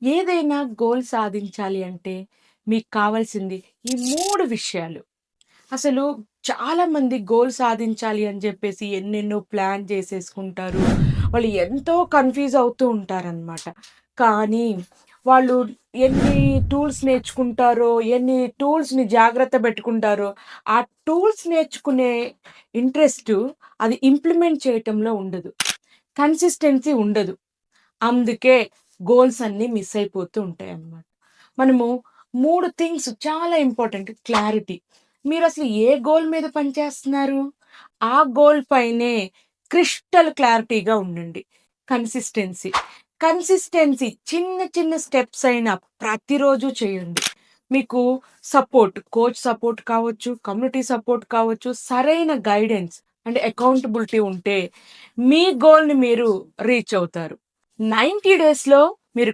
ఏదైనా గోల్ సాధించాలి అంటే మీకు కావాల్సింది ఈ 3 విషయాలు. అసలు చాలామంది గోల్ సాధించాలి అని జెప్పేసి ఎన్నెన్నో ప్లాన్ చేసేసుకుంటారు. వాళ్ళు ఎంతో కన్‌ఫ్యూజ్ అవుతూ ఉంటారనమాట. కానీ వాళ్ళు ఎన్ని టూల్స్ నేర్చుకుంటారో, ఎన్ని టూల్స్‌ని జాగ్రత్త బెట్టుకుంటారో, ఆ టూల్స్ నేర్చుకునే ఇంట్రెస్టు అది ఇంప్లిమెంట్ చేయటంలో ఉండదు. కన్సిస్టెన్సీ ఉండదు. అందుకే గోల్స్ అన్నీ మిస్ అయిపోతూ ఉంటాయన్నమాట. మనము 3 థింగ్స్ చాలా ఇంపార్టెంట్. క్లారిటీ. మీరసలు ఏ గోల్ మీద పనిచేస్తున్నారు? ఆ గోల్ పైనే క్రిస్టల్ క్లారిటీగా ఉండండి. కన్సిస్టెన్సీ. కన్సిస్టెన్సీ చిన్న చిన్న స్టెప్స్ అయినా ప్రతిరోజు చేయండి. మీకు సపోర్ట్, కోచ్ సపోర్ట్ కావచ్చు, కమ్యూనిటీ సపోర్ట్ కావచ్చు, సరైన గైడెన్స్ అంటే అకౌంటబిలిటీ ఉంటే మీ గోల్‌ని మీరు రీచ్ అవుతారు. 90 డేస్‌లో మీరు